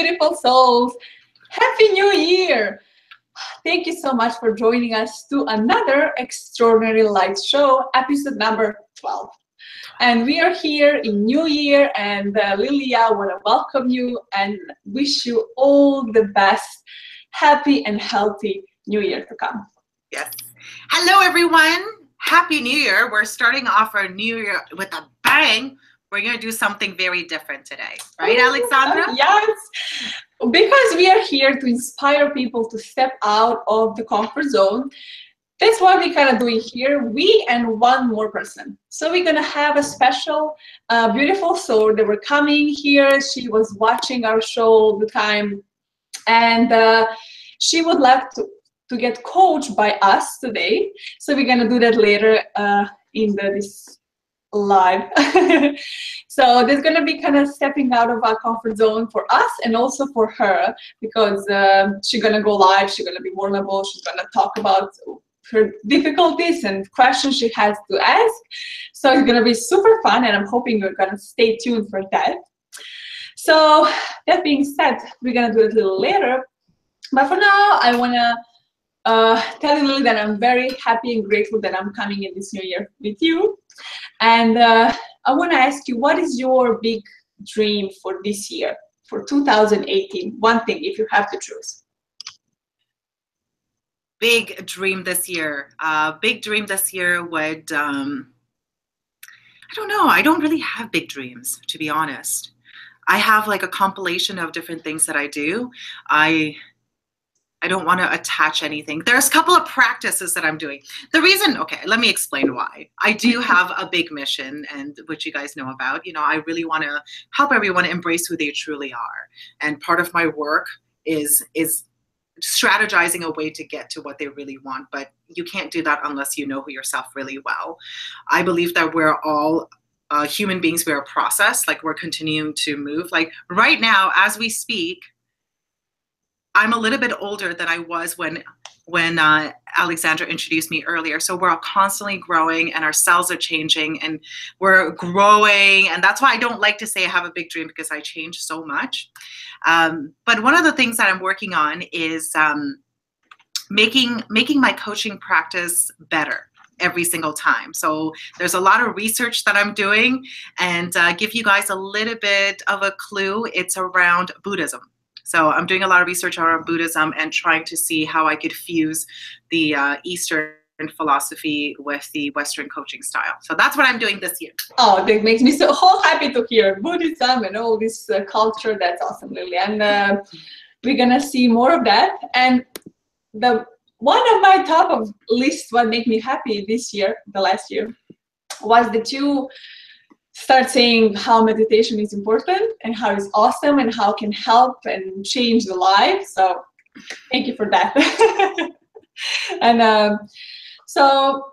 beautiful souls. Happy New Year. Thank you so much for joining us to another Extraordinary Light Show, episode number 12. And we are here in New Year, and Lilia, I want to welcome you and wish you all the best, happy and healthy New Year to come. Yes. Hello, everyone. Happy New Year. We're starting off our New Year with a bang. We're going to do something very different today. Right, Alexandra? Yes. Because we are here to inspire people to step out of the comfort zone. That's what we're kind of doing here, we and one more person. So we're going to have a special, beautiful soul that we're coming here. She was watching our show all the time. And she would like to get coached by us today. So we're going to do that later in this live. So there's going to be kind of stepping out of our comfort zone for us and also for her, because she's going to go live, she's going to be vulnerable, she's going to talk about her difficulties and questions she has to ask. So it's going to be super fun, and I'm hoping you're going to stay tuned for that. So that being said, we're going to do it a little later. But for now, I want to tell you, Lily, that I'm very happy and grateful that I'm coming in this new year with you. And I want to ask you, what is your big dream for this year, for 2018? One thing, if you have to choose. Big dream this year. Big dream this year would, I don't know. I don't really have big dreams, to be honest. I have like a compilation of different things that I do. I don't want to attach anything. There's a couple of practices that I'm doing. The reason, okay, let me explain why. I do have a big mission, and which you guys know about. You know, I really want to help everyone embrace who they truly are. And part of my work is strategizing a way to get to what they really want. But you can't do that unless you know who yourself really well. I believe that we're all human beings. We're a process. Like, we're continuing to move. Like right now, as we speak, I'm a little bit older than I was when Alexandra introduced me earlier. So we're all constantly growing, and our cells are changing, and we're growing. And that's why I don't like to say I have a big dream, because I change so much. But one of the things that I'm working on is making my coaching practice better every single time. So there's a lot of research that I'm doing, and give you guys a little bit of a clue. It's around Buddhism. So I'm doing a lot of research around Buddhism and trying to see how I could fuse the Eastern philosophy with the Western coaching style. So that's what I'm doing this year. Oh, that makes me so happy to hear Buddhism and all this culture. That's awesome, Lily. And we're going to see more of that. And one of my top of list, what made me happy this year, the last year, was that you start saying how meditation is important and how it's awesome and how it can help and change the life. So thank you for that. And so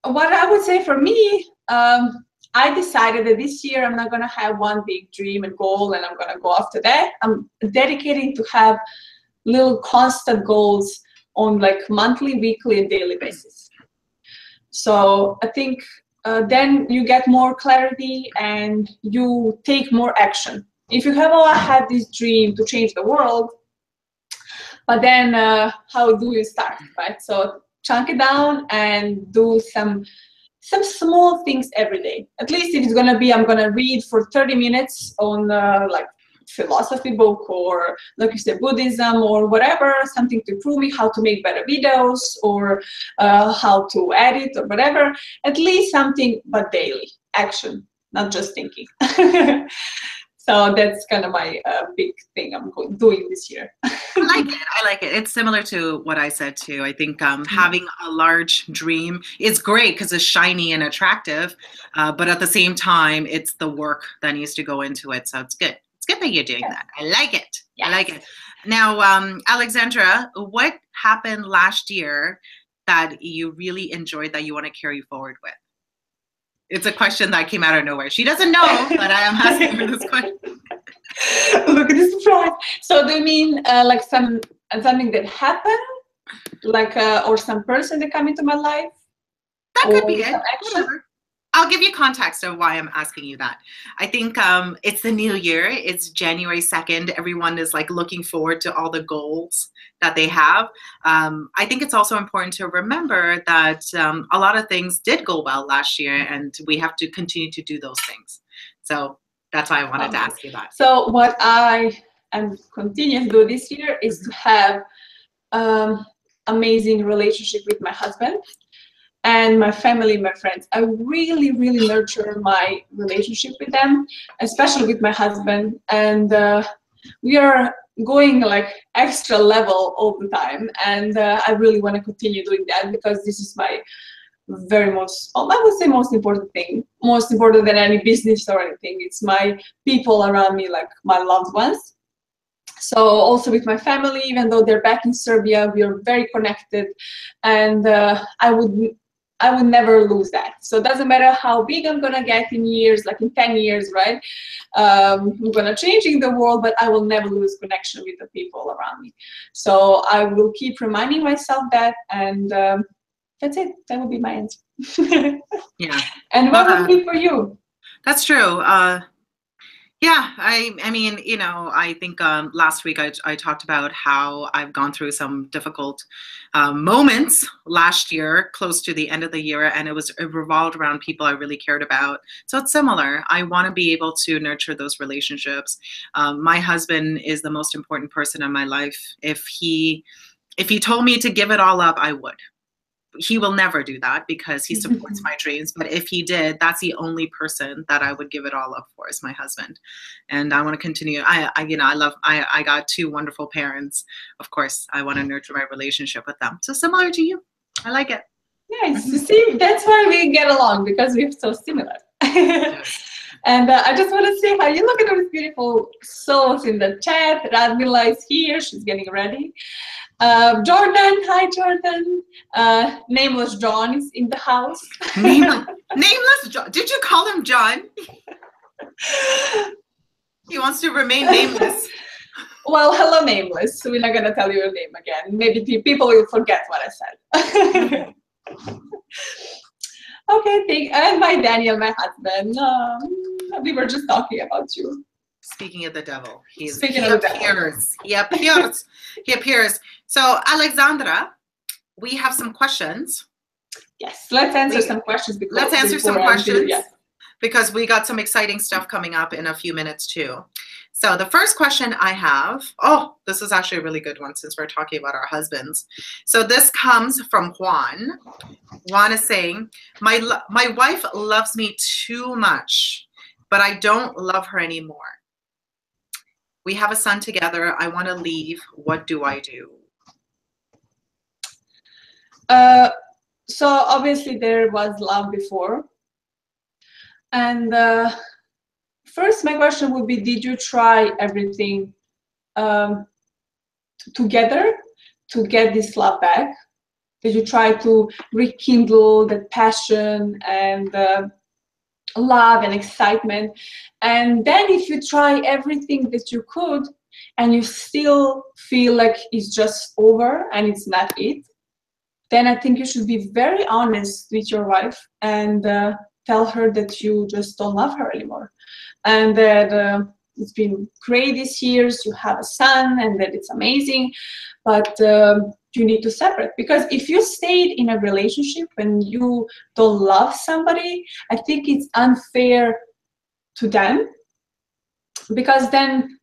what I would say for me, I decided that this year I'm not going to have one big dream and goal and I'm going to go after that. I'm dedicating to have little constant goals on like monthly, weekly, and daily basis. So I think then you get more clarity and you take more action. If you have had this dream to change the world, but then how do you start, right? So chunk it down and do some small things every day. At least if it's gonna be, I'm gonna read for 30 minutes on like philosophy book, or like you said, Buddhism, or whatever, something to improve me, how to make better videos, or how to edit, or whatever. At least something, but daily action, not just thinking. So that's kind of my big thing I'm doing this year. I like it. It's similar to what I said too. I think having a large dream is great because it's shiny and attractive, but at the same time, it's the work that needs to go into it. So it's good. It's good that you're doing that. I like it. Yes. I like it. Now, Alexandra, what happened last year that you really enjoyed that you want to carry forward with? It's a question that came out of nowhere. She doesn't know, but I am asking her this question. Look at this surprise. So do you mean like something that happened? Like, or some person that come into my life? That could be it. Whatever. I'll give you context of why I'm asking you that. I think it's the new year. It's January 2nd. Everyone is like looking forward to all the goals that they have. I think it's also important to remember that a lot of things did go well last year, and we have to continue to do those things. So that's why I wanted to ask you that. So what I am continuing to do this year is to have amazing relationship with my husband and my family, my friends. I really, really nurture my relationship with them, especially with my husband. And we are going like extra level all the time. And I really want to continue doing that because this is my very most, I would say most important thing, most important than any business or anything. It's my people around me, like my loved ones. So also with my family, even though they're back in Serbia, we are very connected, and I would never lose that. So it doesn't matter how big I'm gonna get in years, like in 10 years, right? I'm gonna change in the world, but I will never lose connection with the people around me. So I will keep reminding myself that, and that's it. That would be my answer. Yeah. And what would be for you? That's true. Yeah, I mean, you know, I think last week I talked about how I've gone through some difficult moments last year, close to the end of the year, and it revolved around people I really cared about. So it's similar. I want to be able to nurture those relationships. My husband is the most important person in my life. If he told me to give it all up, I would. He will never do that because he supports my dreams. But if he did, that's the only person that I would give it all up for is my husband. And I want to continue. I got two wonderful parents. Of course, I want to nurture my relationship with them. So similar to you. I like it. Nice. You see, that's why we get along, because we're so similar. Yes. And I just want to say hi. You look at those beautiful souls in the chat. Radmila is here. She's getting ready. Jordan, hi Jordan. Nameless John is in the house. Nameless John. Did you call him John? He wants to remain nameless. Well, hello, Nameless. So we're not going to tell you your name again. Maybe people will forget what I said. Okay, and my Daniel, my husband. We were just talking about you. Speaking of the devil, he appears. He appears. So, Alexandra, we have some questions. Yes, let's answer some questions. Because we got some exciting stuff coming up in a few minutes too. So the first question I have, this is actually a really good one since we're talking about our husbands. So this comes from Juan. Juan is saying, my wife loves me too much, but I don't love her anymore. We have a son together. I want to leave. What do I do? So obviously there was love before. And first, my question would be, did you try everything together to get this love back? Did you try to rekindle that passion and love and excitement? And then if you try everything that you could and you still feel like it's just over and it's not it, then I think you should be very honest with your wife and tell her that you just don't love her anymore, and that it's been great these years, you have a son, and that it's amazing, but you need to separate. Because if you stayed in a relationship and you don't love somebody, I think it's unfair to them, because then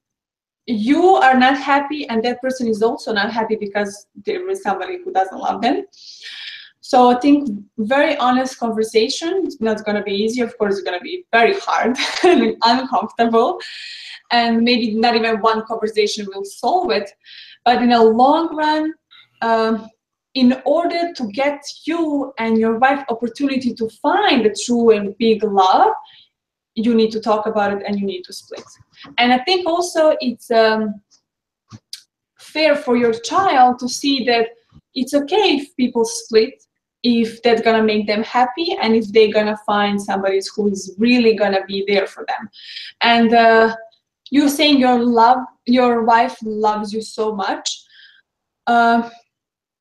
you are not happy and that person is also not happy because there is somebody who doesn't love them. So I think very honest conversation. It's not going to be easy. Of course, it's going to be very hard and uncomfortable. And maybe not even one conversation will solve it. But in a long run, in order to get you and your wife opportunity to find the true and big love, you need to talk about it and you need to split. And I think also it's fair for your child to see that it's okay if people split, if that's gonna make them happy and if they're gonna find somebody who is really gonna be there for them. And you saying your wife loves you so much,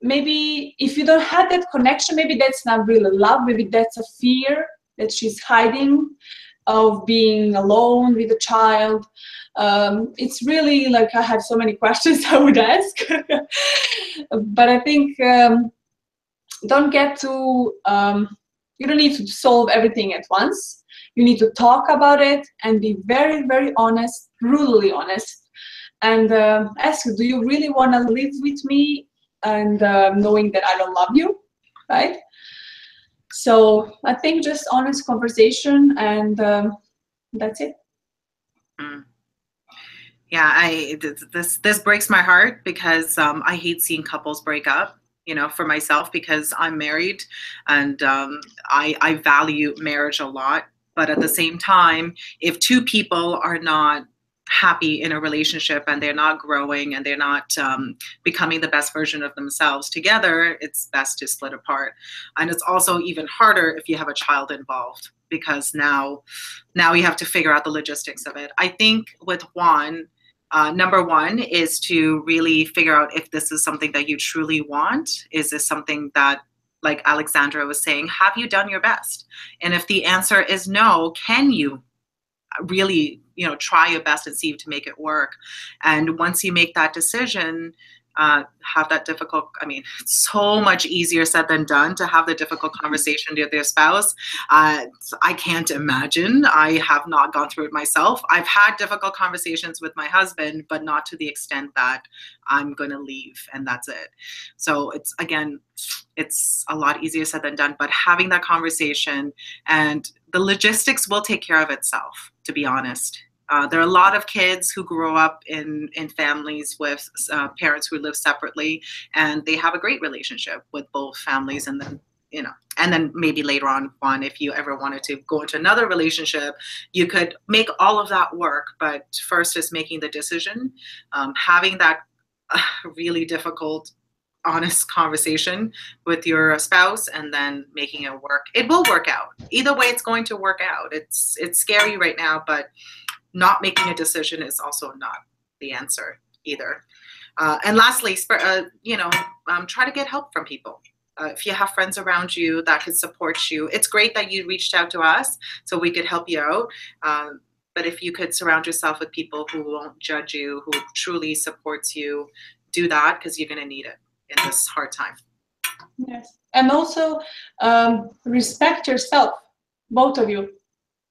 maybe if you don't have that connection, maybe that's not really love, maybe that's a fear that she's hiding, of being alone with a child. It's really like I have so many questions I would ask. But I think don't get to, you don't need to solve everything at once. You need to talk about it and be very, very honest, brutally honest, and ask, do you really want to live with me, and knowing that I don't love you, right? So I think just honest conversation, and that's it. Mm. Yeah, this breaks my heart, because I hate seeing couples break up. You know, for myself, because I'm married, and I value marriage a lot. But at the same time, if two people are not happy in a relationship, and they're not growing, and they're not becoming the best version of themselves together, it's best to split apart. And it's also even harder if you have a child involved, because now you have to figure out the logistics of it. I think with Juan, number one is to really figure out if this is something that you truly want. Is this something that, like Alexandra was saying, have you done your best? And if the answer is no, can you really, try your best and see to make it work? And once you make that decision, have that difficult, it's so much easier said than done to have the difficult conversation with your spouse. I can't imagine. I have not gone through it myself. I've had difficult conversations with my husband, but not to the extent that I'm going to leave and that's it. So it's a lot easier said than done, but having that conversation, and the logistics will take care of itself, to be honest. There are a lot of kids who grow up in families with parents who live separately, and they have a great relationship with both families. And then, and then maybe later on, Juan, if you ever wanted to go into another relationship, you could make all of that work. But first is making the decision, having that really difficult, honest conversation with your spouse, and then making it work. It will work out. Either way, it's going to work out. It's scary right now, but not making a decision is also not the answer either. And lastly, try to get help from people. If you have friends around you that could support you, it's great that you reached out to us so we could help you out. But if you could surround yourself with people who won't judge you, who truly supports you, do that, because you're going to need it in this hard time. Yes. And also respect yourself, both of you.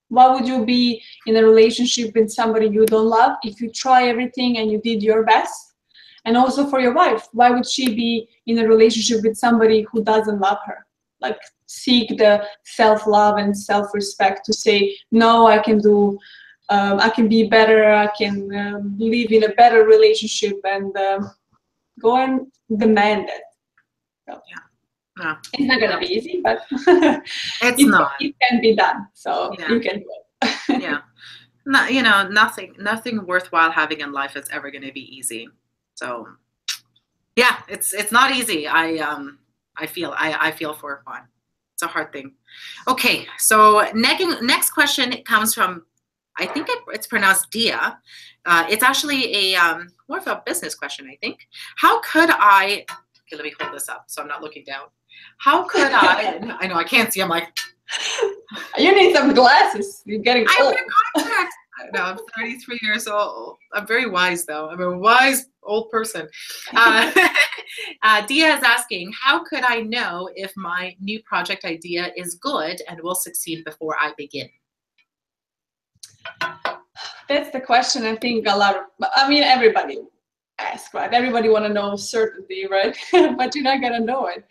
Why would you be in a relationship with somebody you don't love if you try everything and you did your best? And also for your wife, why would she be in a relationship with somebody who doesn't love her? Like, seek the self-love and self-respect to say, no, I can do, I can be better, I can live in a better relationship, and go and demand it. So, yeah. No. It's not gonna be easy, but it can be done. So you can do it. Yeah. No, nothing worthwhile having in life is ever gonna be easy. So yeah, it's not easy. I feel for Juan. It's a hard thing. Okay, so next question comes from, I think it's pronounced Dia. It's actually a more of a business question, I think. How could I? Okay, let me hold this up so I'm not looking down. How could I know I can't see. I'm like, you need some glasses. You're getting old. I wear contacts. No, I'm 33 years old. I'm very wise, though. I'm a wise old person. Dia is asking, how could I know if my new project idea is good and will succeed before I begin? That's the question I think everybody ask, right? Everybody want to know certainty, right? But you're not gonna know it.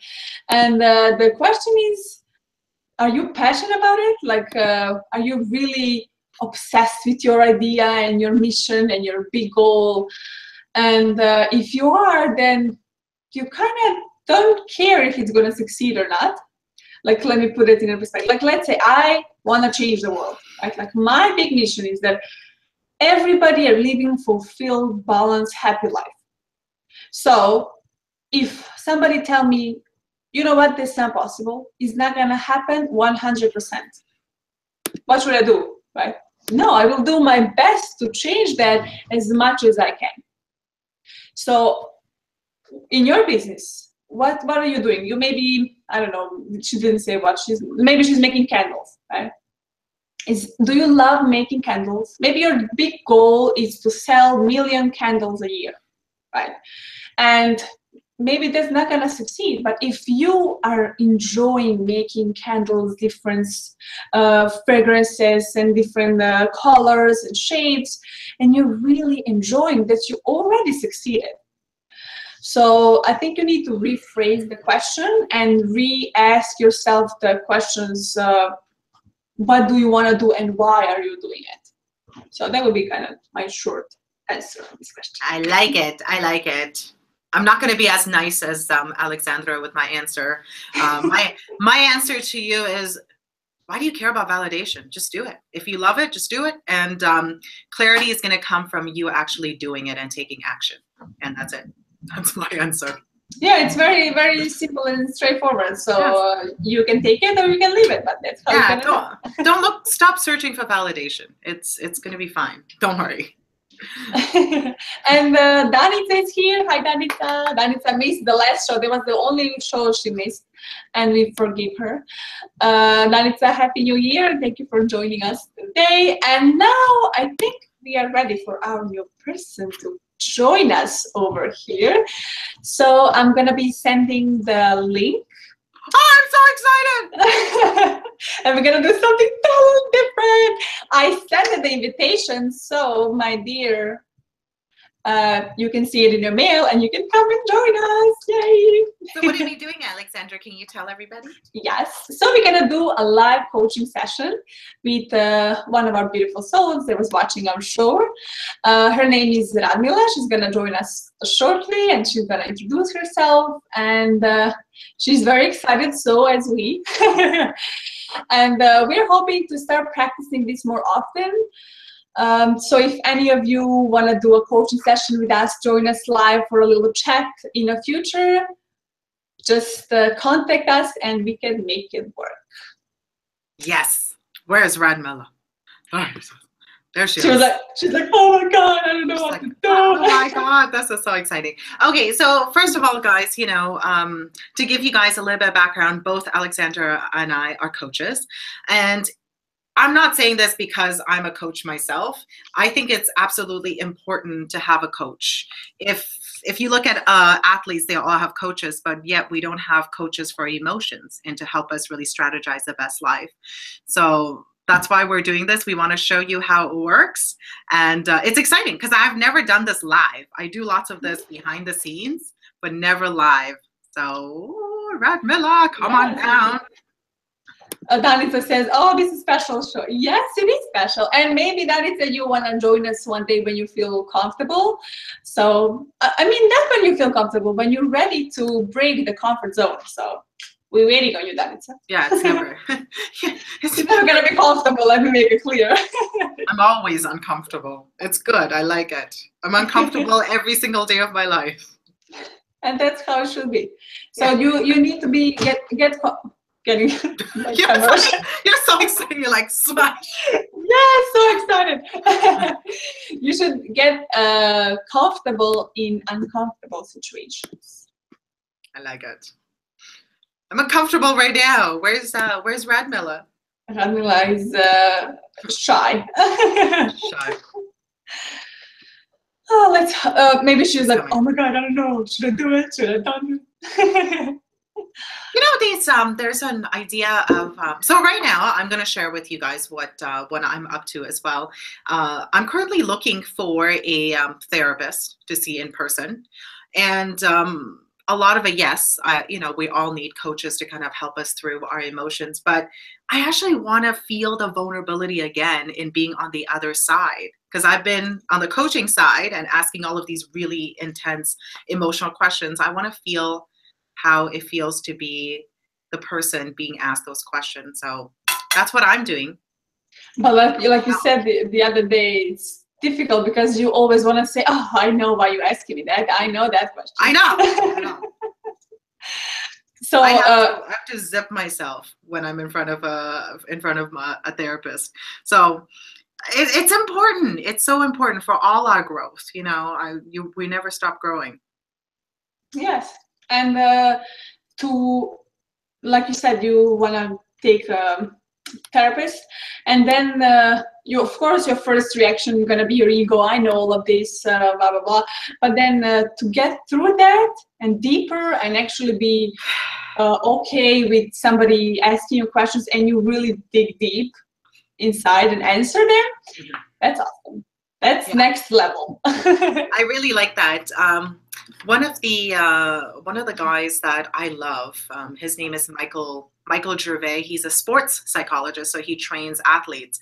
And the question is, are you passionate about it? Like, are you really obsessed with your idea and your mission and your big goal? And if you are, then you kind of don't care if it's gonna succeed or not. Like, let me put it in a perspective. Like, let's say I want to change the world, right? Like, my big mission is that everybody are living fulfilled, balanced, happy life. So if somebody tell me, you know what, this is not possible, it's not gonna happen 100%. What should I do, right? No, I will do my best to change that as much as I can. So in your business, what are you doing? You maybe, I don't know, she didn't say what maybe she's making candles, right? Do you love making candles? Maybe your big goal is to sell 1,000,000 candles a year, right? And maybe that's not gonna succeed, but if you are enjoying making candles, different fragrances and different colors and shapes, and you're really enjoying that, you already succeeded. So I think you need to rephrase the question and re-ask yourself the questions, what do you want to do and why are you doing it? So that would be kind of my short answer on this question. I like it. I like it. I'm not going to be as nice as Alexandra with my answer. My answer to you is, why do you care about validation? Just do it. If you love it, just do it. And clarity is going to come from you actually doing it and taking action. And that's it. That's my answer. Yeah, it's very, very simple and straightforward. So you can take it or you can leave it, but that's how don't stop searching for validation. It's going to be fine. Don't worry. And Danica is here. Hi, Danica. Danica missed the last show. That was the only show she missed, and we forgive her. Danica, Happy New Year. Thank you for joining us today. And now I think we are ready for our new person to join us over here. So I'm going to be sending the link. Oh, I'm so excited! And we're going to do something totally different. I sent the invitation, so my dear, you can see it in your mail and you can come and join us. Yay! So what are we doing, Alexandra? Can you tell everybody? Yes. So we're going to do a live coaching session with one of our beautiful souls that was watching our show. Her name is Radmila. She's going to join us shortly and she's going to introduce herself. And she's very excited, so as we. And we're hoping to start practicing this more often. So if any of you want to do a coaching session with us, join us live for a little chat in the future, just contact us and we can make it work. Yes. Where's Radmila? Oh, there she is. She's like, oh my God, I don't know what to do. Oh my God, this is so exciting. Okay, so first of all, guys, you know, to give you guys a little bit of background, both Alexandra and I are coaches. And I'm not saying this because I'm a coach myself. I think it's absolutely important to have a coach. If you look at athletes, they all have coaches, but yet we don't have coaches for emotions and to help us really strategize the best life. So that's why we're doing this. We want to show you how it works. And it's exciting because I've never done this live. I do lots of this behind the scenes, but never live. So Radmila, come on down. Danica says, oh, this is a special show. Yes, it is special. And maybe Danica, you want to join us one day when you feel comfortable. So, I mean, that's when you feel comfortable, when you're ready to break the comfort zone. So we're waiting on you, Danica. Yeah, it's never. It's never going to be comfortable. Let me make it clear. I'm always uncomfortable. It's good. I like it. I'm uncomfortable every single day of my life. And that's how it should be. So you need to be getting you're so excited. You're like, smash. Yeah, so excited. You should get comfortable in uncomfortable situations. I like it. I'm uncomfortable right now. Where's Radmila? Radmila is shy. Shy. Oh, let's. Maybe she's like, oh my God, I don't know. Should I do it? Should I done it? You know, these there's an idea of so right now I'm going to share with you guys what I'm up to as well. I'm currently looking for a therapist to see in person, and a lot of it, yes, you know, we all need coaches to kind of help us through our emotions, but I actually want to feel the vulnerability again in being on the other side, because I've been on the coaching side and asking all of these really intense emotional questions. I want to feel how it feels to be the person being asked those questions. So that's what I'm doing. But like you said the other day, it's difficult because you always want to say, oh, I know why you're asking me that. I know that question. I know. So I have to zip myself when I'm in front of a therapist. So it's important. It's so important for all our growth. You know, we never stop growing. Yes. And to, like you said, you want to take a therapist, and then you, of course, your first reaction is going to be your ego. I know all of this, blah blah blah. But then to get through that and deeper and actually be okay with somebody asking you questions and you really dig deep inside and answer them, that's awesome. That's next level. I really like that. One of the guys that I love, his name is Michael Gervais. He's a sports psychologist, so he trains athletes,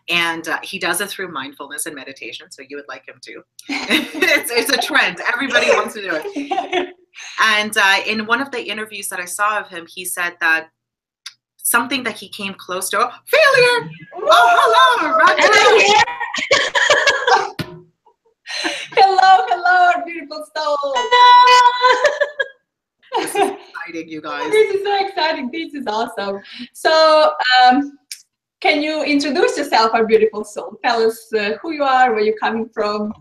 and he does it through mindfulness and meditation. So you would like him too. It's a trend. Everybody wants to do it. And in one of the interviews that I saw of him, he said that something that he came close to, failure. Oh, hello, right. Hello, beautiful soul. This is exciting, you guys. This is so exciting. This is awesome. So, can you introduce yourself, our beautiful soul? Tell us who you are, where you're coming from.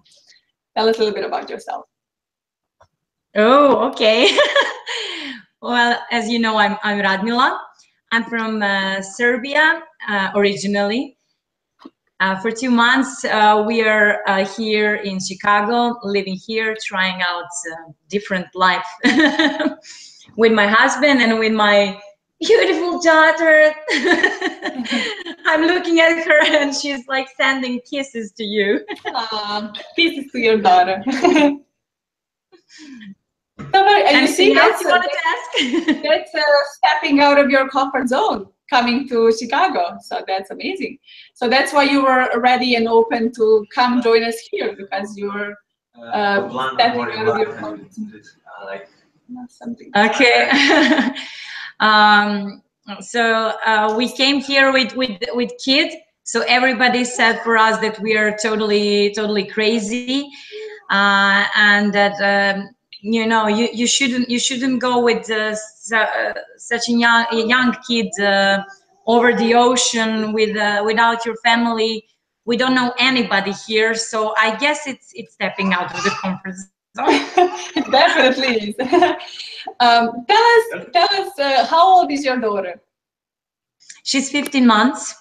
Tell us a little bit about yourself. Oh, okay. Well, as you know, I'm Radmila. I'm from Serbia originally. For 2 months, we are here in Chicago, living here, trying out different life with my husband and with my beautiful daughter. I'm looking at her and she's like sending kisses to you. Kisses to your daughter. And you see, that's you wanted to ask? That's stepping out of your comfort zone, coming to Chicago. So that's amazing. So that's why you were ready and open to come join us here, because you were stepping out of your comfort zone. Something. Okay. So we came here with kids. So everybody said for us that we are totally crazy, and that you know you shouldn't go with such a young kid over the ocean without your family. We don't know anybody here, so I guess it's stepping out of the comfort zone. It definitely is. Tell us how old is your daughter? She's 15 months,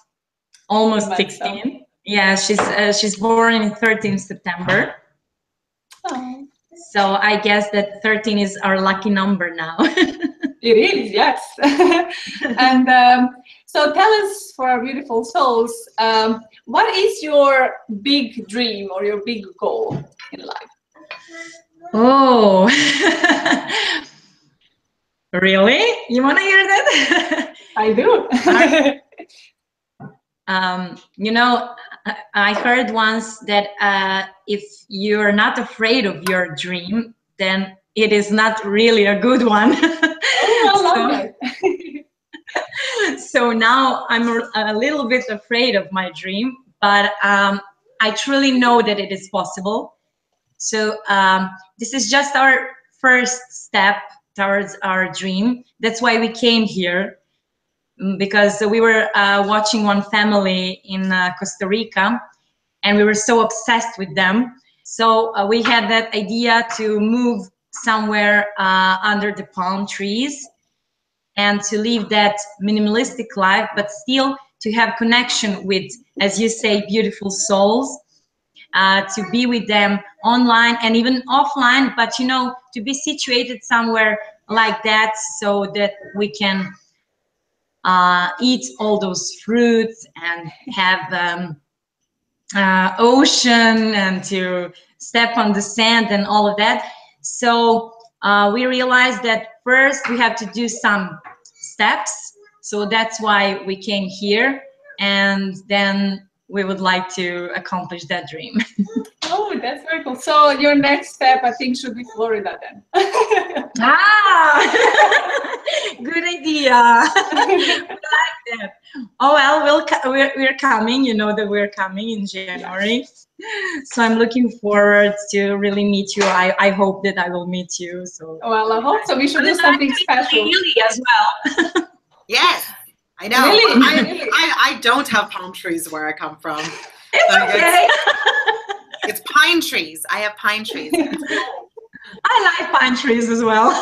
almost 16. Yeah, she's born in 13 September. Oh. So I guess that 13 is our lucky number now. It is, yes. And so tell us, for our beautiful souls, what is your big dream or your big goal in life? Oh, really? You want to hear that? I do. You know, I heard once that if you're not afraid of your dream, then it is not really a good one. Oh, I love that. So now I'm a little bit afraid of my dream, but I truly know that it is possible. So this is just our first step towards our dream. That's why we came here. Because we were watching one family in Costa Rica, and we were so obsessed with them. So we had that idea to move somewhere under the palm trees and to live that minimalistic life, but still to have connection with, as you say, beautiful souls, to be with them online and even offline, but you know, to be situated somewhere like that so that we can eat all those fruits and have ocean and to step on the sand and all of that. So we realized that first we have to do some steps. So that's why we came here, and then we would like to accomplish that dream. Oh, that's very cool. So your next step, I think, should be Florida then. Good idea. I like that. Oh well, we're coming. You know that we're coming in January, so I'm looking forward to really meet you. I hope that I will meet you. So well, I hope so. We should do something special. Really, as well. Yes, I know. Really? I don't have palm trees where I come from. It's okay. It's pine trees. I have pine trees. I like pine trees as well.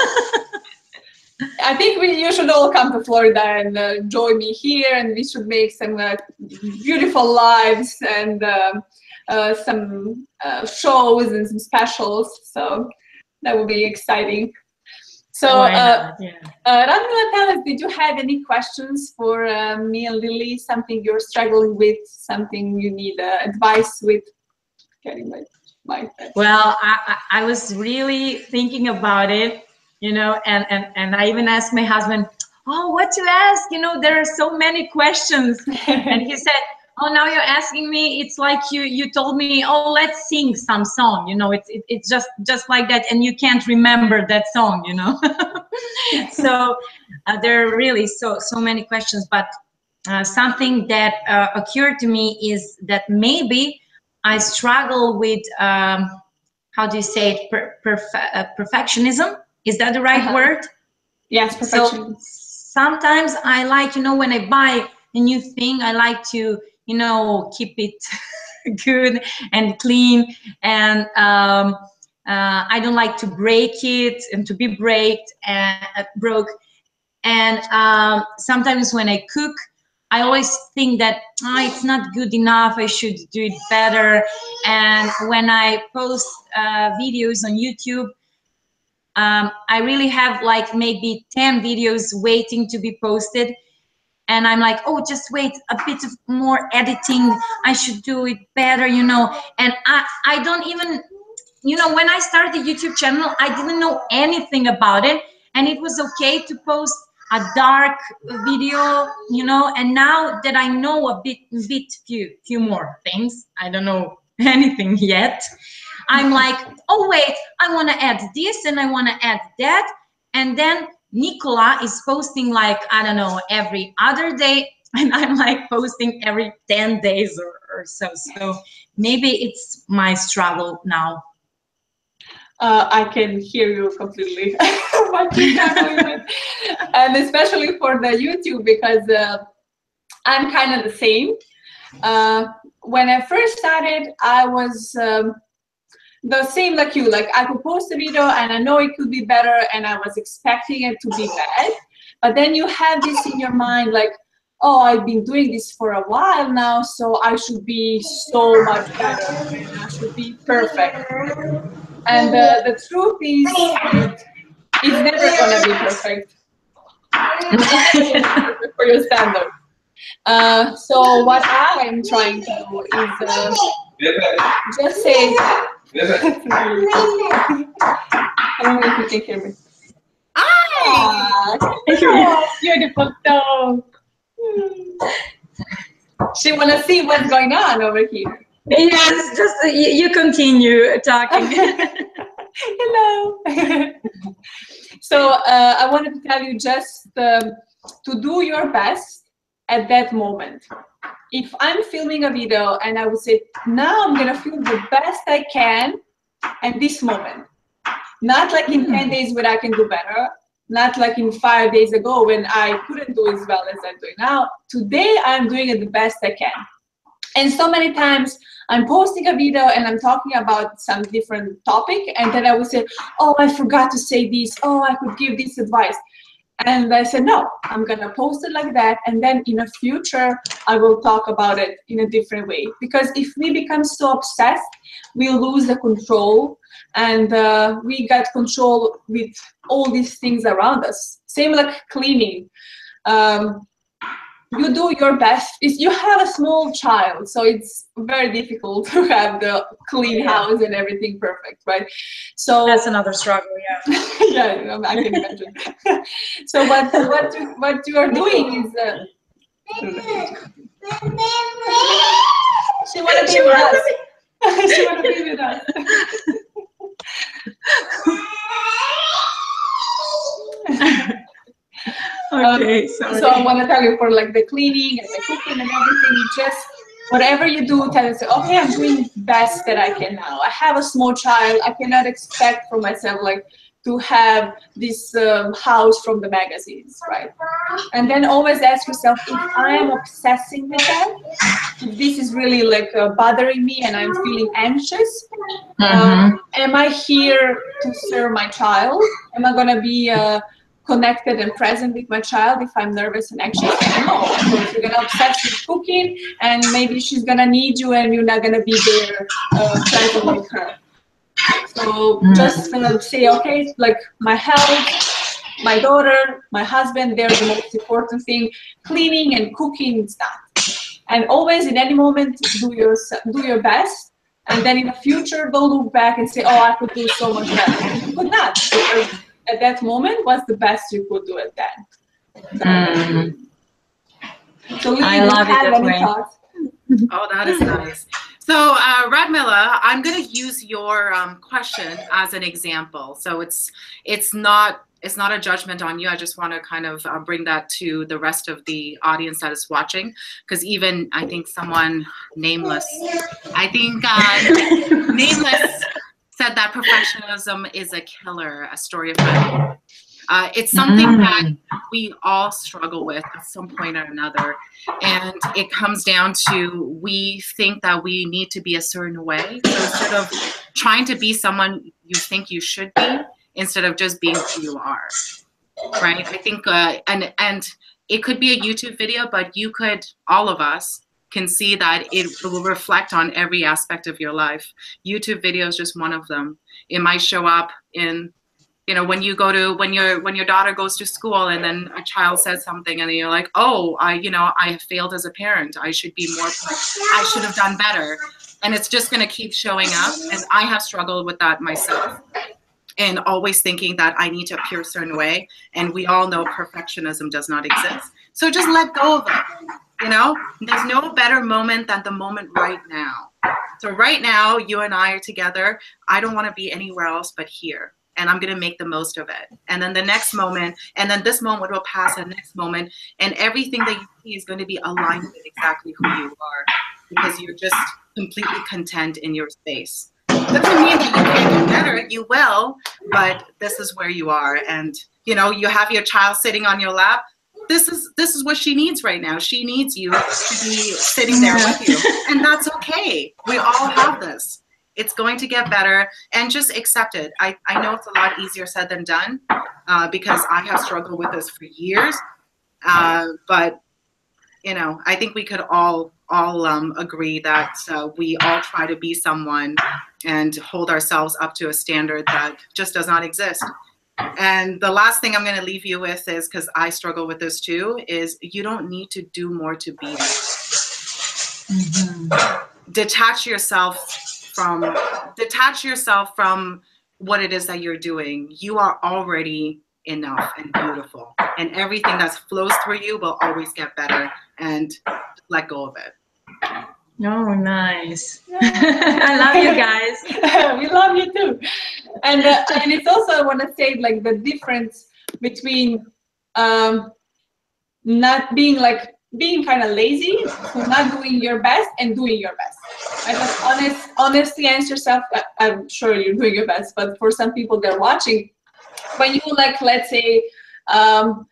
I think you should all come to Florida and join me here, and we should make some beautiful lives and some shows and some specials. So that would be exciting. So, Radmila, tell us, did you have any questions for me and Lily? Something you're struggling with, something you need advice with? Getting my Well, I was really thinking about it, you know, and I even asked my husband, oh, what to ask? You know, there are so many questions. And he said, oh, now you're asking me, it's like you told me, oh, let's sing some song, you know, it's just like that, and you can't remember that song, you know. So there are really so many questions, but something that occurred to me is that maybe I struggle with how do you say it, perfectionism? Is that the right word? Yes, perfection. So sometimes I like, you know, when I buy a new thing, I like to, you know, keep it good and clean, and I don't like to break it and to be broke. And sometimes when I cook, I always think that it's not good enough, I should do it better. And when I post videos on YouTube, I really have like maybe 10 videos waiting to be posted. And I'm like, oh, just wait, a bit of more editing, I should do it better, you know. And I don't even, you know, when I started the YouTube channel, I didn't know anything about it. And it was okay to post a dark video, you know. And now that I know a few more things, I don't know anything yet, I'm like, oh, wait, I want to add this and I want to add that. And then Nicola is posting like, I don't know, every other day, and I'm like posting every 10 days or so. So maybe it's my struggle now. I can hear you completely. And especially for the YouTube, because I'm kind of the same. When I first started, I was the same like you. Like, I could post a video and I know it could be better, and I was expecting it to be bad. But then you have this in your mind, like, oh, I've been doing this for a while now, so I should be so much better, and I should be perfect. And the truth is, it's never gonna be perfect. For your standard. So what I'm trying to do is just say. I don't know if you can hear me. Ah, beautiful dog. She wanna see what's going on over here. Yes, just you continue talking. Hello. So I wanted to tell you just to do your best at that moment. If I'm filming a video and I would say, now I'm gonna film the best I can at this moment. Not like in 10 days when I can do better. Not like in 5 days ago when I couldn't do as well as I'm doing now. Today I'm doing it the best I can. And so many times I'm posting a video and I'm talking about some different topic, and then I would say, oh, I forgot to say this. Oh, I could give this advice. And I said, no, I'm gonna post it like that, and then in the future I will talk about it in a different way. Because if we become so obsessed, we lose the control, and we got control with all these things around us. Same like cleaning. You do your best. You have a small child, so it's very difficult to have the clean house and everything perfect, right? So that's another struggle, yeah. Yeah, I can imagine. So what you are doing is she wanna be with us. She wanna be with us. Okay, so I want to tell you, for like the cleaning and the cooking and everything, you just, whatever you do, tell yourself, okay, I'm doing the best that I can now. I have a small child. I cannot expect from myself like to have this house from the magazines, right? And then always ask yourself, if I am obsessing with that, if this is really like bothering me and I'm feeling anxious, am I here to serve my child? Am I gonna be connected and present with my child if I'm nervous and anxious? No, of course, you're gonna obsess with cooking, and maybe she's gonna need you, and you're not gonna be there present with her. So just say, okay, like my health, my daughter, my husband, they're the most important thing. Cleaning and cooking is not. And always, in any moment, do your best. And then in the future, don't look back and say, oh, I could do so much better. You could not. Because at that moment, what's the best you could do at that? So Lee, I love it that way. Thoughts? Oh, that is nice. So, Radmila, I'm going to use your question as an example. So it's not a judgment on you. I just want to kind of bring that to the rest of the audience that is watching, because even I think someone nameless, nameless said that perfectionism is a killer. A story of my life. It's something that we all struggle with at some point or another. And it comes down to, we think that we need to be a certain way. So instead of trying to be someone you think you should be, instead of just being who you are, right? I think, and it could be a YouTube video, but all of us can see that it will reflect on every aspect of your life. YouTube video is just one of them. It might show up in, when your daughter goes to school and then a child says something and then you're like, oh, I have failed as a parent. I should have done better. And it's just going to keep showing up. And I have struggled with that myself, and always thinking that I need to appear a certain way. And we all know perfectionism does not exist. So just let go of it. There's no better moment than the moment right now. So right now, you and I are together. I don't want to be anywhere else but here. And I'm going to make the most of it. And then the next moment, and then this moment will pass, and the next moment, and everything that you see is going to be aligned with exactly who you are, because you're just completely content in your space. Doesn't mean that you can't do better. You will, but this is where you are. And you have your child sitting on your lap. This is what she needs right now. She needs you to be sitting there with you, and that's okay. We all have this. It's going to get better, and just accept it. I know it's a lot easier said than done, because I have struggled with this for years. But I think we could all agree that we all try to be someone and hold ourselves up to a standard that just does not exist. And the last thing I'm going to leave you with is, because I struggle with this too, is you don't need to do more to be there. Detach yourself from what it is that you're doing. You are already enough and beautiful, and everything that flows through you will always get better, and let go of it. Oh, nice. I love you guys. We love you too. And it's also, I want to say, like, the difference between not being kind of lazy, so not doing your best, and doing your best. Right? Like, honestly answer yourself. I'm sure you're doing your best, but for some people that are watching, when you, let's say,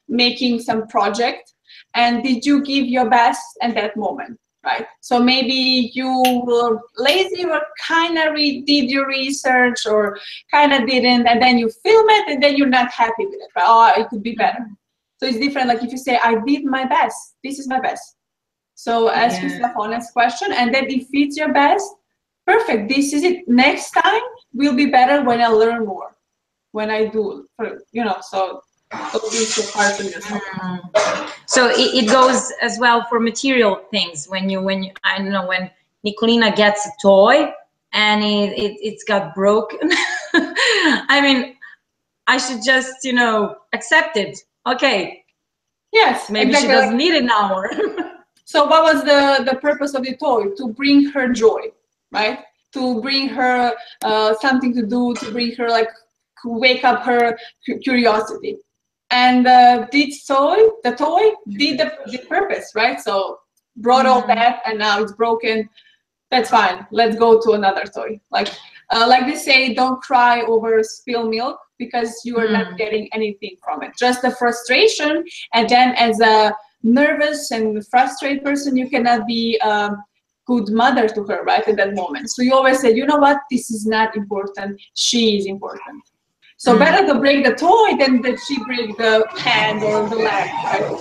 making some project, and did you give your best at that moment? Right. So maybe you were lazy, or kind of did your research, or kind of didn't, and then you film it, and then you're not happy with it. Right? Oh, it could be better. So it's different. Like if you say, I did my best, this is my best. So ask yourself honest question, and then if it's your best, perfect. This is it. Next time will be better when I learn more, when I do, so. So it goes as well for material things. When I don't know, when Nicolina gets a toy and it's got broken, I mean, I should just accept it. Okay. Yes. Maybe exactly. She doesn't need it now. So what was the purpose of the toy? To bring her joy, right? To bring her something to do. To bring her wake up her curiosity. And the toy did the purpose, right? So brought all that, and now it's broken. That's fine. Let's go to another toy. Like they say, don't cry over spilled milk, because you are not getting anything from it. Just the frustration, and then as a nervous and frustrated person, you cannot be a good mother to her, right, at that moment. So you always say, you know what? This is not important. She is important. So better to break the toy than that she break the hand or the leg, right?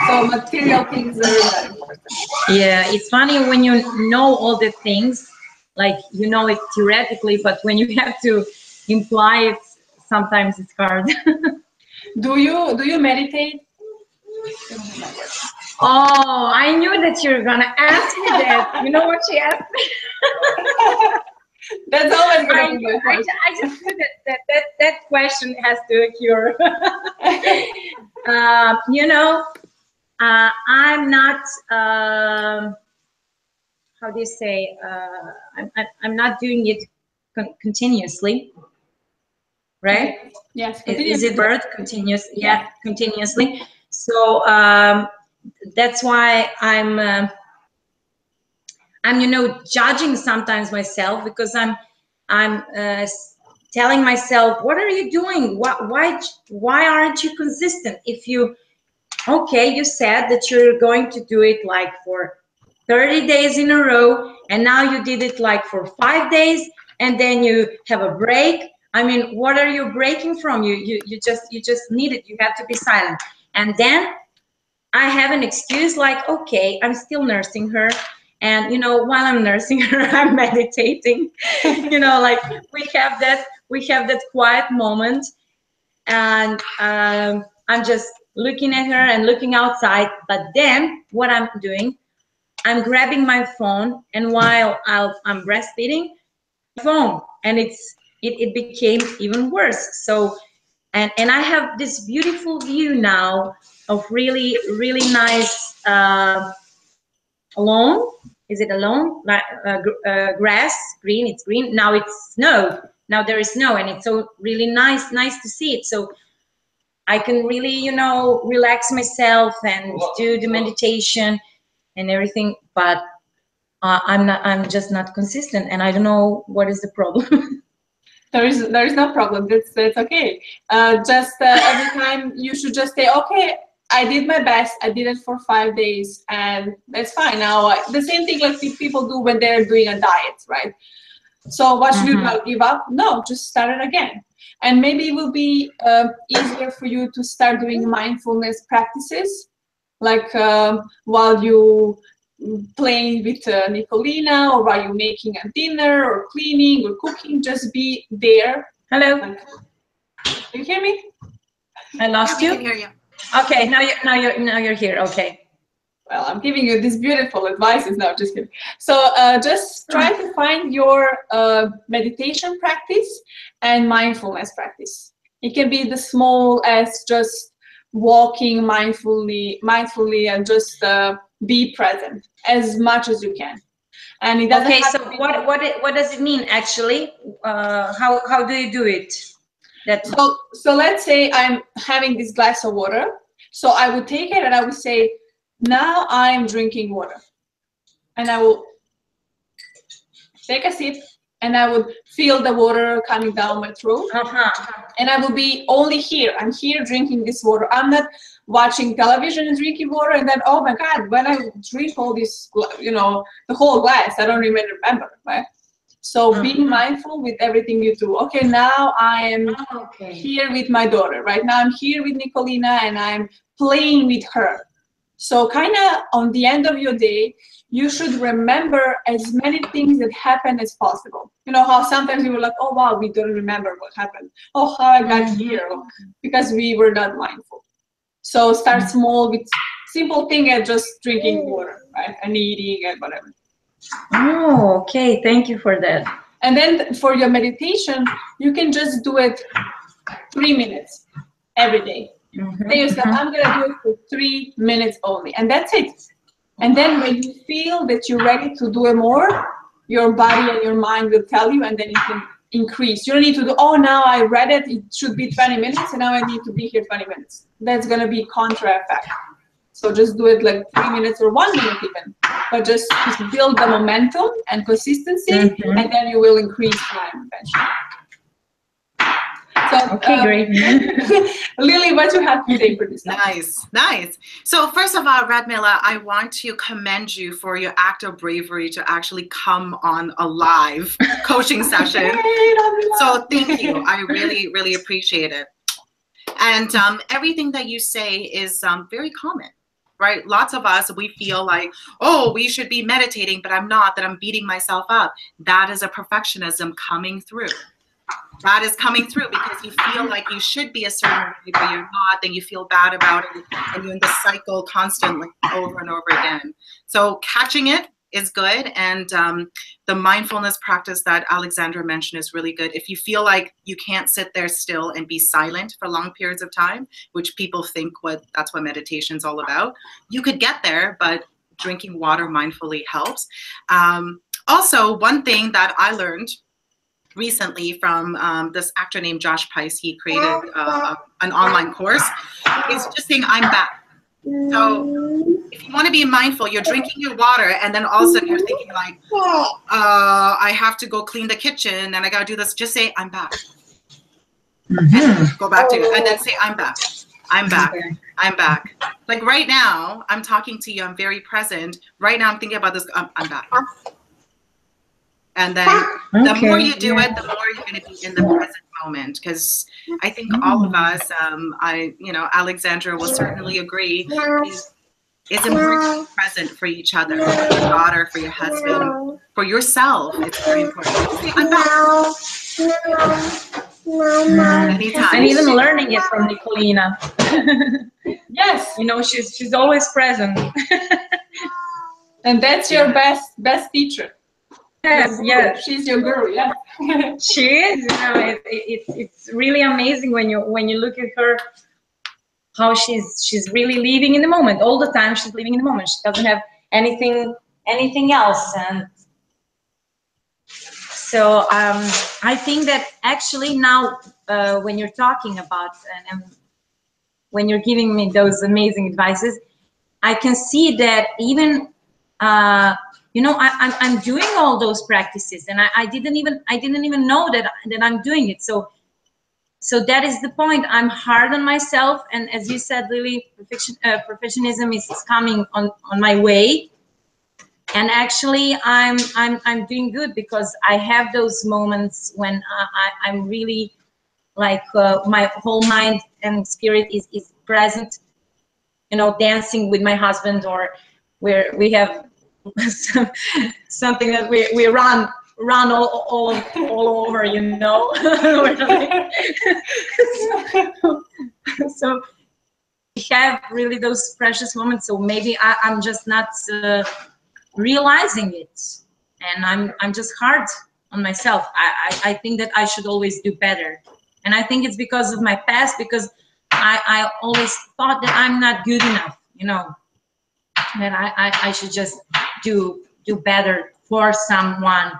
So material things are very important. Yeah, it's funny when you know all the things, like you know it theoretically, but when you have to imply it, sometimes it's hard. Do you meditate? Oh, I knew that you were gonna ask me that. You know what she asked me? That's always gonna be my I question. just knew that question has to occur. You know, I'm not. How do you say? I'm not doing it continuously, right? Okay. Yes. Is it word continuous? Yeah, continuously. So that's why I'm you know, judging sometimes myself, because I'm telling myself, what are you doing? Why aren't you consistent? If you, okay, you said that you're going to do it like for 30 days in a row, and now you did it like for 5 days, and then you have a break. I mean, what are you breaking from? You just need it. You have to be silent. And then I have an excuse like, okay, I'm still nursing her. And, you know, while I'm nursing her, I'm meditating. You know, like we have that quiet moment, and I'm just looking at her and looking outside. But then what I'm doing, I'm grabbing my phone, and while I'm breastfeeding, phone, and it became even worse. So, and I have this beautiful view now of really nice lawn. Is it a lawn? Like grass, green. It's green now. It's snow. Now there is snow, and it's so really nice to see it. So I can really, you know, relax myself and do the meditation and everything. But I'm just not consistent, and I don't know what is the problem. There is no problem. That's okay. Every time you should just say, okay, I did my best. I did it for 5 days, and that's fine. Now the same thing like people do when they're doing a diet, right? So what should you do? Give up? No, just start it again. And maybe it will be easier for you to start doing mindfulness practices, like while you playing with Nicolina, or while you're making a dinner or cleaning or cooking. Just be there. Hello. Like, can you hear me? I lost you. I can hear you. Okay, now you're here. Okay. Well, I'm giving you these beautiful advices now. Just kidding. So just try to find your meditation practice and mindfulness practice. It can be the small as just walking mindfully, and just be present as much as you can. And it doesn't. Okay. So what does it mean actually? How do you do it? So let's say I'm having this glass of water. So I would take it and I would say, now I'm drinking water. And I will take a sip, and I would feel the water coming down my throat. And I will be only here. I'm here drinking this water. I'm not watching television and drinking water, and then, oh my God, when I drink all this, you know, the whole glass, I don't even remember, right? So being mindful with everything you do. Okay, now I am here with my daughter. Right now I'm here with Nicolina, and I'm playing with her. So kind of on the end of your day, you should remember as many things that happened as possible. You know how sometimes you were like, oh wow, we don't remember what happened. Oh, how I got here, because we were not mindful. So start small with simple thing and just drinking water, right? And eating and whatever. Oh, okay. Thank you for that. And then for your meditation, you can just do it 3 minutes every day. Tell yourself, I'm going to do it for 3 minutes only. And that's it. And then when you feel that you're ready to do it more, your body and your mind will tell you, and then you can increase. You don't need to do, oh, now I read it, it should be 20 minutes, and now I need to be here 20 minutes. That's going to be contra effect. So just do it like 3 minutes or 1 minute even. But just build the momentum and consistency, and then you will increase time eventually. So, okay, great. Lily, what you have to say for this? Nice. So first of all, Radmila, I want to commend you for your act of bravery to actually come on a live coaching session So thank you. I really, really appreciate it. And everything that you say is very common, right? Lots of us, we feel like, oh, we should be meditating, but I'm not, that I'm beating myself up. That is a perfectionism coming through. That is coming through because you feel like you should be a certain way, but you're not, then you feel bad about it, and you're in the cycle constantly over and over again. So catching it is good, and the mindfulness practice that Alexandra mentioned is really good. If you feel like you can't sit there still and be silent for long periods of time, which people think that's what meditation is all about, you could get there, but drinking water mindfully helps. Also, one thing that I learned recently from this actor named Josh Pais, he created an online course, is just saying, I'm back. So if you want to be mindful, you're drinking your water, and then all of a sudden you're thinking like, I have to go clean the kitchen, and I got to do this. Just say, I'm back. And go back to it, and then say, I'm back. I'm back. I'm back. Like right now, I'm talking to you. I'm very present. Right now, I'm thinking about this. I'm back. And then the more you do it, the more you're going to be in the present moment. Because I think all of us, Alexandra will certainly agree, it's important to be present for each other, for your daughter, for your husband, for yourself. It's very important. I'm back. Anytime. And even learning it from Nicolina. Yes. You know, she's always present. And that's your best teacher. Yes. She's your girl, yeah. She is. You know, it's really amazing when you look at her, how she's really living in the moment. All the time she's living in the moment. She doesn't have anything else. And so I think that actually now when you're talking about and when you're giving me those amazing advices, I can see that even I'm doing all those practices, and I didn't even know that I'm doing it. So that is the point. I'm hard on myself, and as you said, Lily, perfectionism is coming on my way. And actually, I'm doing good because I have those moments when I'm really like my whole mind and spirit is present. You know, dancing with my husband, or where we have something that we run all over, you know. So we have really those precious moments. So maybe I'm just not realizing it, and I'm just hard on myself. I think that I should always do better, and I think it's because of my past, because I always thought that I'm not good enough, you know, that I should just do better for someone.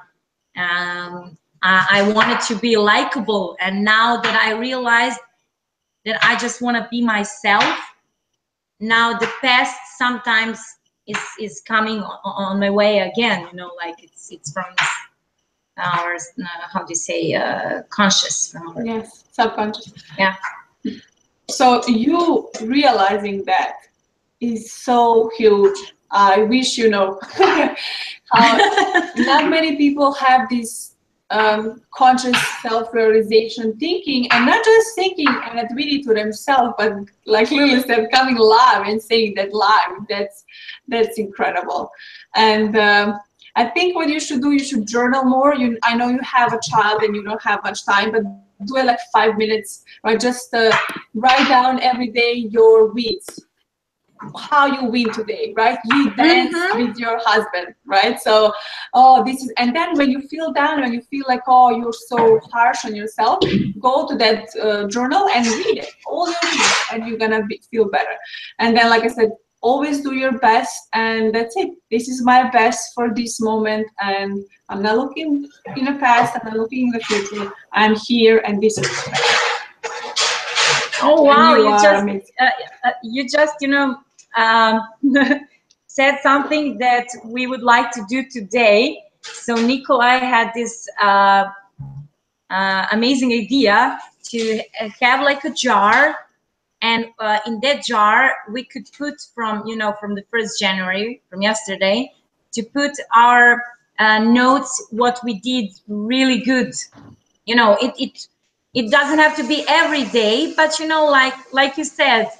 I wanted to be likable, and now that I realized that I just want to be myself, now the past sometimes is coming on my way again, you know, like it's from our how do you say conscious, yes, subconscious. Yeah. So you realizing that is so huge. I wish you know how not many people have this conscious self-realization thinking, and not just thinking and admitting to themselves, but like Lily said, coming live and saying that live. That's incredible. And I think what you should do, you should journal more. I know you have a child and you don't have much time, but do it like 5 minutes, right? Just write down every day your wins, how you win today, right? You dance with your husband, right? So, this is, and then when you feel down, when you feel like, you're so harsh on yourself, go to that journal and read it, all your wins, and you're gonna feel better. And then, like I said, always do your best, and that's it. This is my best for this moment, and I'm not looking in the past, I'm not looking in the future. I'm here, and this is my best. Oh wow! You just you know said something that we would like to do today. So Nikolai had this amazing idea to have like a jar. And in that jar, we could put from the 1st January, from yesterday, to put our notes, what we did really good you know, it doesn't have to be every day, but you know, like you said,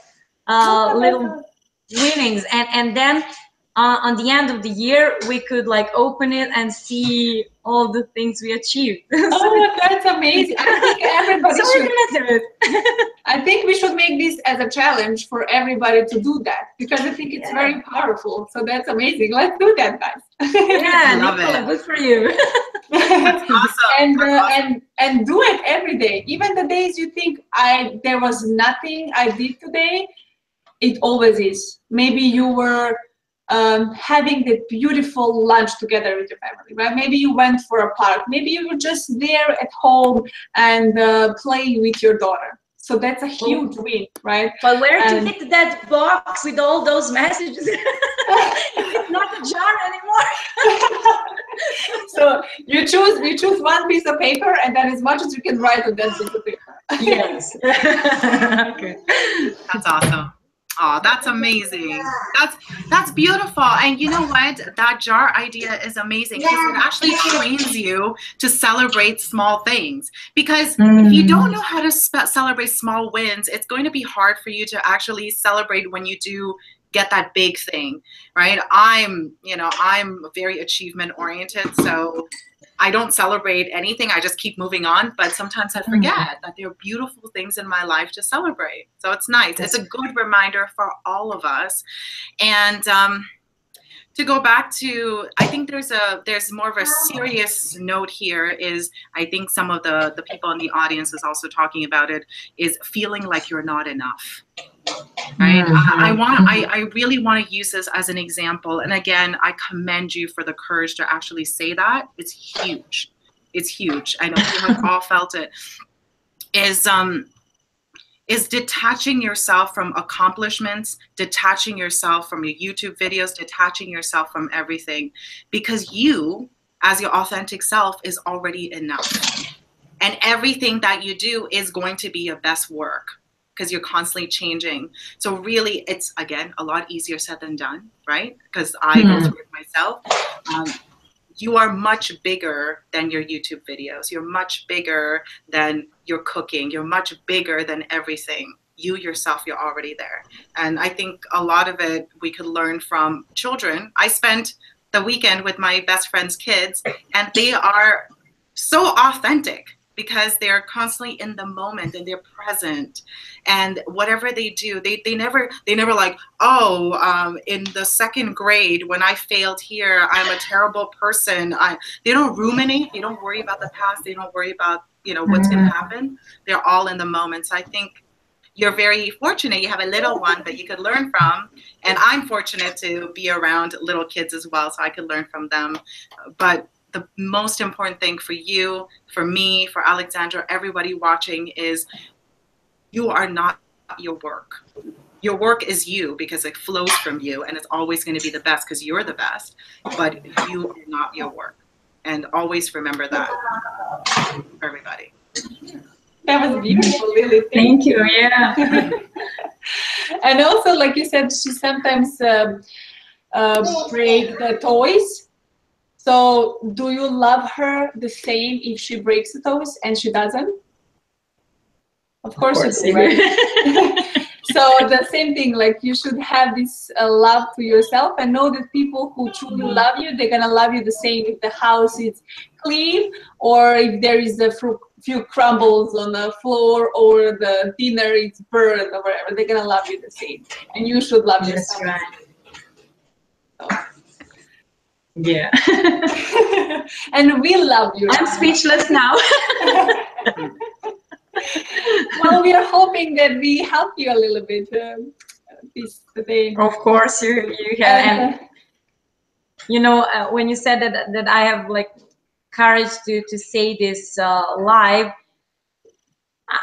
little winnings, and then on the end of the year we could like open it and see all the things we achieved. Oh, that's amazing. I think everybody So should. we're gonna do it. I think we should make this as a challenge for everybody to do that, because I think it's very powerful. So that's amazing. Let's do that, guys. Yeah, Love Nicola, it. good for you. Awesome. And That's awesome. and do it every day, even the days you think there was nothing I did today. It always is. Maybe you were having the beautiful lunch together with your family, right? Maybe you went for a park. Maybe you were just there at home and playing with your daughter. So that's a huge win, right? But where to fit that box with all those messages? It's not a jar anymore. So you choose one piece of paper, and then as much as you can write on that piece of paper. Yes. Okay. That's awesome. Oh, that's amazing. That's beautiful. And you know what? That jar idea is amazing because it actually trains you to celebrate small things. Because if you don't know how to celebrate small wins, it's going to be hard for you to actually celebrate when you do get that big thing, right? I'm very achievement oriented, so I don't celebrate anything. I just keep moving on. But sometimes I forget that there are beautiful things in my life to celebrate. So it's nice. It's a good reminder for all of us. And to go back to, I think there's more of a serious note here. Is I think some of the people in the audience is also talking about it, is feeling like you're not enough. Right. I really want to use this as an example. And again, I commend you for the courage to actually say that. It's huge. It's huge. I know you have all felt it. Is detaching yourself from accomplishments, detaching yourself from your YouTube videos, detaching yourself from everything, because you, as your authentic self, is already enough. And everything that you do is going to be your best work, because you're constantly changing. So really, it's, again, a lot easier said than done, right? Because I go through it myself. You are much bigger than your YouTube videos. You're much bigger than your cooking. You're much bigger than everything. You yourself, you're already there. And I think a lot of it we could learn from children. I spent the weekend with my best friend's kids, and they are so authentic, because they're constantly in the moment and they're present, and whatever they do, they never like, oh, in the second grade when I failed here, I'm a terrible person. They don't ruminate. They don't worry about the past. They don't worry about what's going to happen. They're all in the moment. So I think you're very fortunate. You have a little one that you could learn from, and I'm fortunate to be around little kids as well, so I could learn from them. But the most important thing for you, for me, for Alexandra, everybody watching, is you are not your work. Your work is you, because it flows from you, and it's always going to be the best because you're the best, but you are not your work. And always remember that, for everybody. That was beautiful, Lily. Thank you. Yeah. And also, like you said, she sometimes break the toys. So do you love her the same if she breaks the toys and she doesn't? Of course you do, right? So the same thing, like you should have this love to yourself, and know that people who truly love you, they're gonna love you the same if the house is clean, or if there is a few crumbles on the floor, or the dinner is burned, or whatever. They're gonna love you the same, and you should love yourself. That's right. So. Yeah. And we love you. I'm speechless now. Well, we are hoping that we help you a little bit this today. Of course, you have. And when you said that I have like courage to say this live,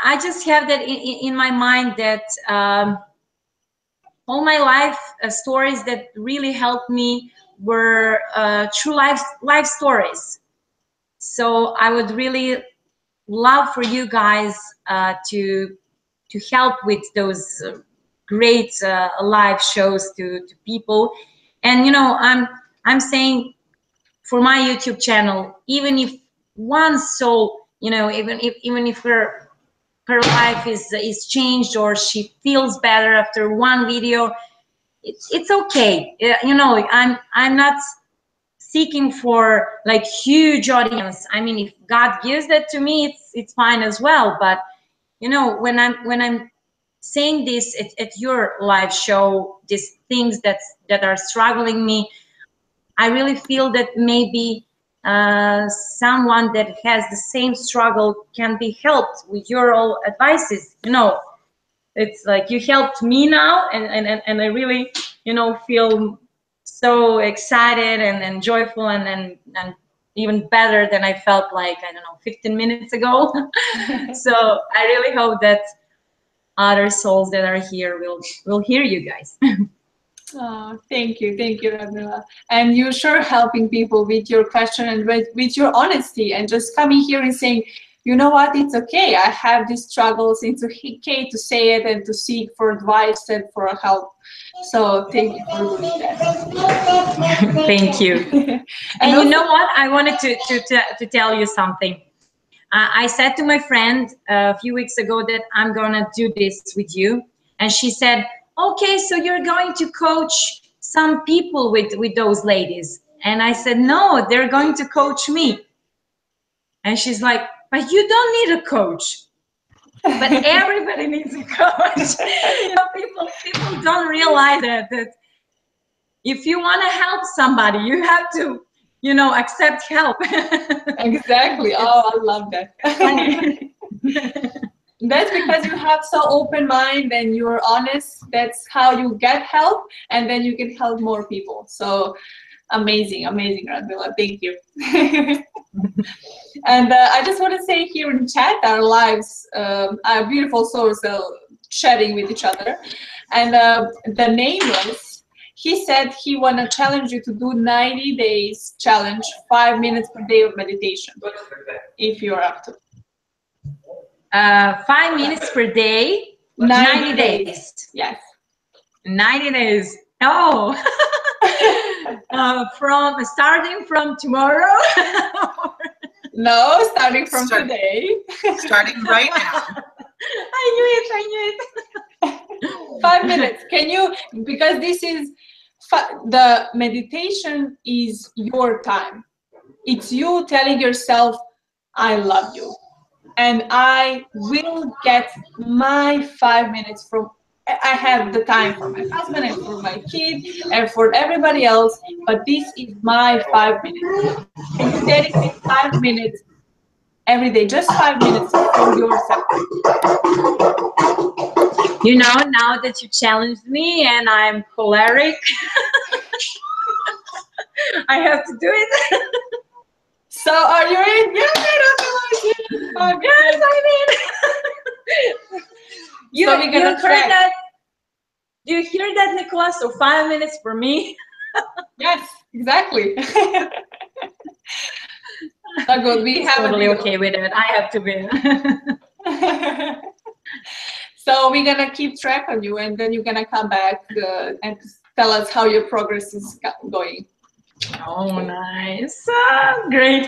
I just have that in my mind that all my life stories that really helped me were true life stories. So I would really love for you guys to help with those great live shows to people. And I'm saying, for my YouTube channel, even if one soul you know, even if her life is changed, or she feels better after one video, it's okay. You know, I'm not seeking for like huge audience. I mean, if God gives that to me, it's fine as well. But you know, when I'm saying this at your live show, these things that are struggling me, I really feel that maybe someone that has the same struggle can be helped with your all advices. You know, it's like you helped me now, and I really, you know, feel so excited and joyful and even better than I felt like, I don't know, 15 minutes ago. So I really hope that other souls that are here will hear you guys. Oh, thank you, Radmila. And you're sure helping people with your question and with your honesty, and just coming here and saying, you know what, it's okay. I have these struggles. It's okay to say it and to seek for advice and for help. So thank you for doing that. Thank you. And you know what? I wanted to tell you something. I said to my friend a few weeks ago that I'm gonna do this with you, and she said, okay, so you're going to coach some people with those ladies. And I said, no, they're going to coach me. And she's like, but you don't need a coach. But everybody needs a coach. You know, people don't realize that if you want to help somebody, you have to, you know, accept help. Exactly. Oh, I love that. That's because you have so open mind and you're honest. That's how you get help, and then you can help more people. So amazing, Radmila. Thank you. And I just want to say here in chat, our lives are beautiful souls chatting with each other. And the Nameless, he said he want to challenge you to do 90 days challenge, 5 minutes per day of meditation, if you're up to. 5 minutes per day, 90 days. Yes. 90 days. Oh, from starting from tomorrow. No, starting from today. Starting right now. I knew it. 5 minutes. Can you, because this is, the meditation is your time. It's you telling yourself, I love you. And I will get my 5 minutes from, I have the time for my husband and for my kid and for everybody else, but this is my 5 minutes. And you dedicate 5 minutes every day, just 5 minutes for yourself. You know, now that you challenged me and I'm choleric, I have to do it. So are you in? Yes, I mean. You heard that? Do you hear that, Nicola? So 5 minutes for me. Yes, exactly. So good. We have totally okay with it. I have to be. So we're gonna keep track on you, and then you're gonna come back and tell us how your progress is going. Oh, nice. Great.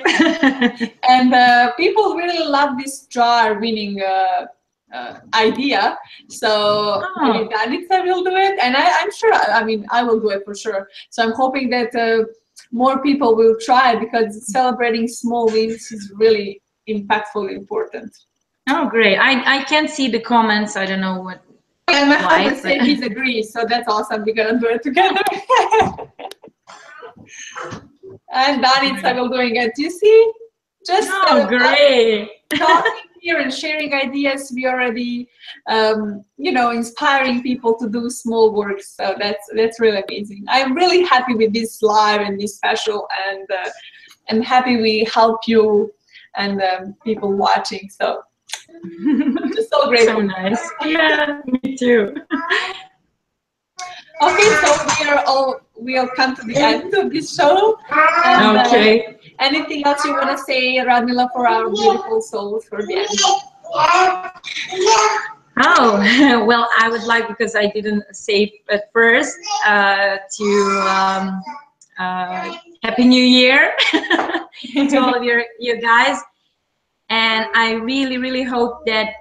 And people really love this jar winning idea. So maybe Danica will do it, and I'm sure, I mean, I will do it for sure. So I'm hoping that more people will try, because celebrating small wins is really impactful, important. Oh, great. I can't see the comments. I don't know what. And my husband said he agrees, so that's awesome. We're gonna do it together. And Danica will doing it. You see? Just great. Talking here and sharing ideas. We already, you know, inspiring people to do small work. So that's really amazing. I'm really happy with this live and this special, and happy we help you and people watching. So just so grateful. So nice. Yeah, me too. Okay, so we'll come to the end of this show. And, okay. Anything else you want to say, Radmila, for our beautiful souls for the end? Oh, well, I would like, because I didn't say at first, to Happy New Year to all of you guys. And I really, really hope that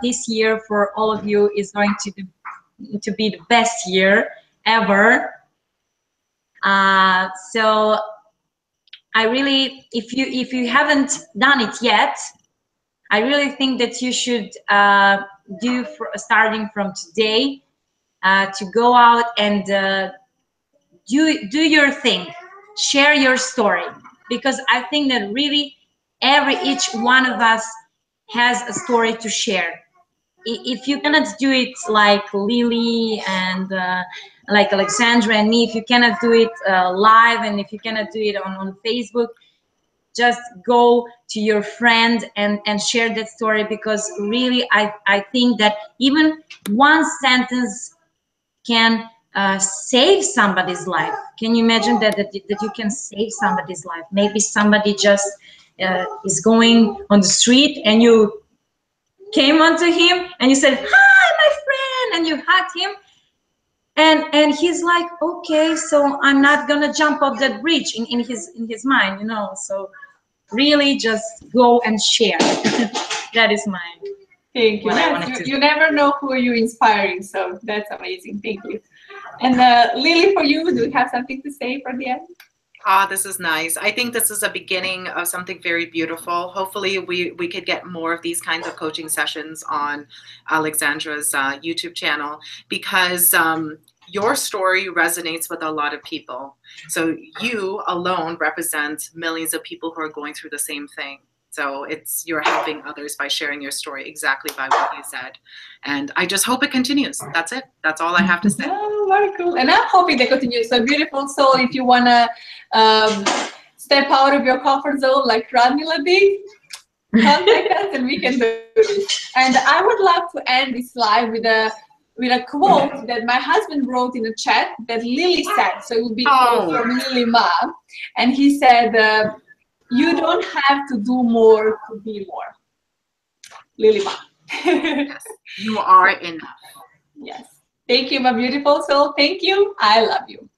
this year for all of you is going to be the best year ever. So I really, if you haven't done it yet, I really think that you should do starting from today to go out and do your thing, share your story, because I think that really each one of us has a story to share. If you cannot do it like Lily and like Alexandra and me, if you cannot do it live, and if you cannot do it on Facebook, just go to your friend and share that story, because really I think that even one sentence can save somebody's life. Can you imagine that you can save somebody's life? Maybe somebody just is going on the street and you came onto him and you said, "Hi, my friend," and you hugged him. And he's like, okay, so I'm not gonna jump off that bridge in his mind, you know. So really just go and share. That is my Thank you. Yes, you never know who you're inspiring, so that's amazing. Thank you. And Lily, for you, do you have something to say for the end? Ah, this is nice. I think this is a beginning of something very beautiful. Hopefully we could get more of these kinds of coaching sessions on Alexandra's YouTube channel, because your story resonates with a lot of people. So you alone represent millions of people who are going through the same thing. So you're helping others by sharing your story exactly by what you said. And I just hope it continues. That's it. That's all I have to say. Oh, very cool. And I'm hoping they continue. So beautiful. So if you want to step out of your comfort zone like Radmila did, contact us and we can do this. And I would love to end this live with a quote that my husband wrote in the chat that Lily said. So it will be from Lily Ma. And he said, you don't have to do more to be more. Lily Ma. Yes, you are enough. Yes. Thank you, my beautiful soul. Thank you. I love you.